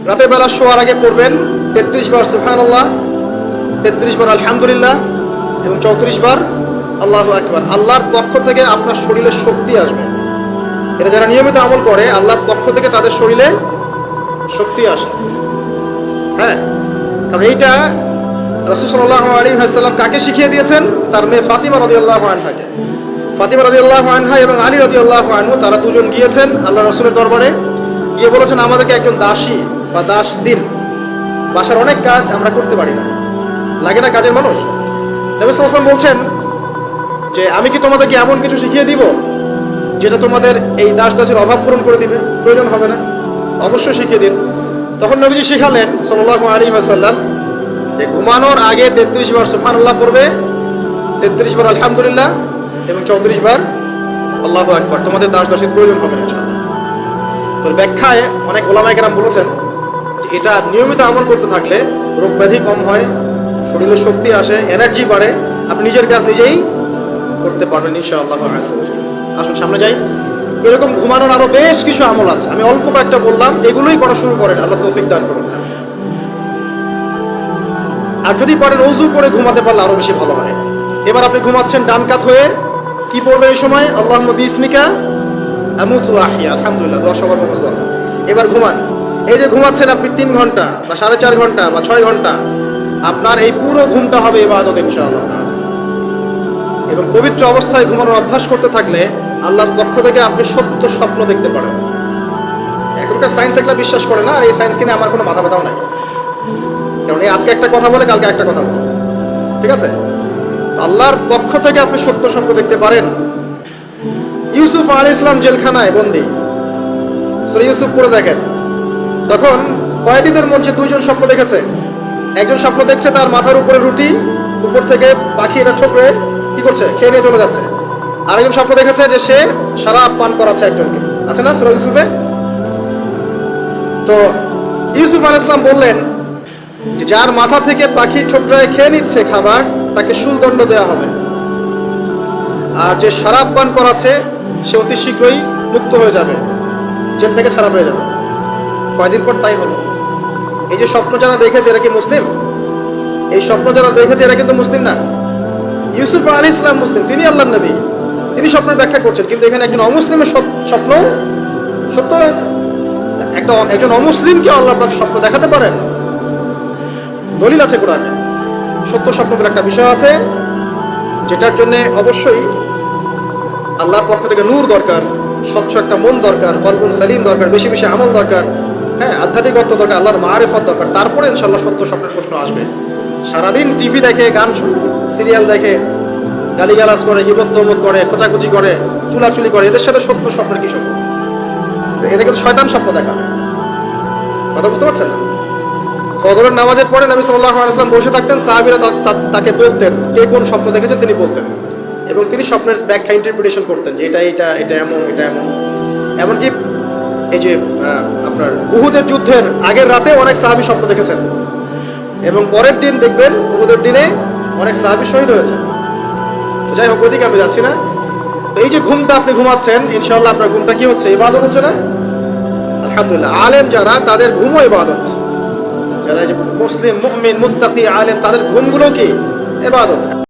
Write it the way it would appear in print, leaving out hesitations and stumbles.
রাতের বেলা শোয়ার আগে পড়বেন 33 বার সুবহানাল্লাহ, 33 বার আলহামদুলিল্লাহ এবং 34 বার আল্লাহু আকবার। আল্লাহর পক্ষ থেকে আপনার শরীরে শক্তি আসবে। এটা যারা নিয়মিত আমল করে আল্লাহর পক্ষ থেকে তাদের শরীরে শক্তি আসে। হ্যাঁ, কারণ এইটা রাসূল সাল্লাল্লাহু আলাইহি ওয়াসাল্লাম কাকে শিখিয়ে দিয়েছেন? তার মেয়ে ফাতিমা রাদিয়াল্লাহু আনহাকে। ফাতিমা রাদিয়াল্লাহু আনহা এবং আলী রাদিয়াল্লাহু আনহু তারা দুজন গিয়েছেন আল্লাহ রাসূলের দরবারে, গিয়ে বলেছেন আমাদেরকে একজন দাসী বা দাস দিন, বাসার অনেক কাজ আমরা করতে পারি না, লাগে না কাজের মানুষ। নবী সাল্লাল্লাহু আলাইহি ওয়াসাল্লাম বলছেন যে আমি কি তোমাদেরকে এমন কিছু শিখিয়ে দিব যেটা তোমাদের এই দাস দাসের অভাব পূরণ করে দিবে, প্রয়োজন হবে না? অবশ্যই শিখিয়ে দিন। তখন নবীজি শিখালেন সাল্লাল্লাহু আলাইহি ওয়াসাল্লাম যে ঘুমানোর আগে 33 বার সুবহানাল্লাহ পড়বে, 33 বার আলহামদুলিল্লাহ এবং 34 বার আল্লাহু আকবার। তোমাদের দাস দাসের প্রয়োজন হবে না ইনশাআল্লাহ। তোর ব্যাখ্যায় অনেক ওলামায়ে কেরাম বলেছেন যে এটা নিয়মিত আমল করতে থাকলে রোগ ব্যাধি কম হয়, শরীরে শক্তি আসে, এনার্জি বাড়ে, আপনি নিজের কাজ নিজেই করতে পারবেন ইনশাআল্লাহ। আসুন সামনে যাই। এরকম ঘুমানোর আরো বেশ কিছু আমল আছে, আমি অল্প কয়েকটা বললাম, এগুলোই করা শুরু করেন, আল্লাহ তৌফিক দান করুন। আর যদি পারেন ওযু করে ঘুমাতে পারলে আরো বেশি ভালো হয়। এবার আপনি ঘুমাচ্ছেন ডান কাত হয়ে, কি পড়বেন এই সময়? আল্লাহুম্মা বিসমিকা আমুতু ওয়া আহইয়া, আলহামদুলিল্লাহ, দোয়া সবার মুখস্থ আছে। এবার ঘুমান। এই যে ঘুমাচ্ছেন আপনি 3 ঘন্টা বা 4.5 ঘন্টা বা 6 ঘন্টা, আপনার এই পুরো ঘুমটা হবে ইবাদত ইনশাআল্লাহ। এবং পবিত্র অবস্থায় ঘুমানোর অভ্যাস করতে থাকলে আল্লাহর পক্ষ থেকে আপনি সত্য স্বপ্ন দেখতে পারেন। এখনকার সায়েন্স এগুলো বিশ্বাস করে না, আর এই সায়েন্স কিনে আমার কোনো মাথা ব্যথাও নাই, কারণ এই আজকে একটা কথা বলে কালকে একটা কথা বলে, ঠিক আছে? আল্লাহর পক্ষ থেকে আপনি সত্য স্বপ্ন দেখতে পারেন। ইউসুফ আলাইহিস সালাম জেলখানায় বন্দী, সূরা ইউসুফ পড়ে দেখেন, তখন কয়েদিদের মধ্যে 2 জন স্বপ্ন দেখেছে। একজন স্বপ্ন দেখছে তার মাথার উপরে রুটি, উপর থেকে পাখি এটা ঠোকরে কি করছে, খেয়ে নিয়ে চলে যাচ্ছে। আরেকজন স্বপ্ন দেখেছে যে সে শরাব পান করাচ্ছে একজনকে, আছে না সূরা ইউসুফে? তো ইউসুফ আলাইহিস সালাম বললেন যে যার মাথা থেকে পাখি ঠোকরায় খেয়ে নিচ্ছে খাবার, তাকে শুলদণ্ড দেওয়া হবে, আর যে শরাব পান করাচ্ছে সে অতি শীঘ্রই মুক্ত হয়ে যাবে, জেল থেকে ছাড়া পেয়ে যাবে। কয়দিন পর তাই হলো। এই যে স্বপ্ন যারা দেখেছে এরা কি মুসলিম? এই স্বপ্ন যারা দেখেছে এরা কিন্তু মুসলিম না। ইউসুফ আলাইহিস সালাম মুসলিম, তিনি আল্লাহর নবী, তিনি স্বপ্নের ব্যাখ্যা করছেন, কিন্তু এখানে একজন অমুসলিমের স্বপ্ন সত্য হয়েছে। একজন অমুসলিমকে আল্লাহ পাক স্বপ্ন দেখাতে পারেন, দলিল আছে কোরআনে। সত্য স্বপ্ন বলে একটা বিষয় আছে, যেটার জন্য অবশ্যই আল্লাহর পক্ষ থেকে নূর দরকার, স্বচ্ছ একটা মন দরকার, কলবুন সালিম দরকার, বেশি বেশি আমল দরকার, হ্যাঁ, আধ্যাত্মিকত্ব দরকার, আল্লাহর মারিফত দরকার। তারপরে ইনশাআল্লাহ সত্য স্বপ্নের প্রশ্ন আসবে। সারাদিন টিভি দেখে, গান সিরিয়াল দেখে, গালিগালাজ করে, গীবত তহমত করে, খোঁচাখুচি করে, চুলাচুলি করে, এদের সাথে সত্য স্বপ্নের কি সম্পর্ক? এদের কিন্তু শয়তান স্বপ্ন দেখা, কথা বুঝতে পারছেন না? ফজরের নামাজের পরে নবী সাল্লাল্লাহু আলাইহি ওয়াসাল্লাম বসে থাকতেন, সাহাবীরা তাকে বলতেন কে কোন স্বপ্ন দেখেছেন, তিনি বলতেন, এবং তিনি স্বপ্নের ব্যাখ্যা ইন্টারপ্রিটেশন করতেন যে এটা এমন, এটা এমন। এমনকি এই যে আপনার উহুদের যুদ্ধের আগের রাতে অনেক সাহাবী স্বপ্ন দেখেছেন, এবং পরের দিন দেখবেন উহুদের দিনে অনেক সাহাবী শহীদ হয়েছে। তো যাই হোক, ওইদিকে আমি যাচ্ছি না। তো এই যে ঘুমটা আপনি ঘুমাচ্ছেন, ইনশাআল্লাহ আপনার ঘুমটা কি হচ্ছে? ইবাদত হচ্ছে না? আলহামদুলিল্লাহ। আলেম যারা, তাদের ঘুমও ইবাদত। যারা মুসলিম, মুমিন, মুত্তাকি, আলেম, তাদের ঘুমগুলো কি ইবাদত।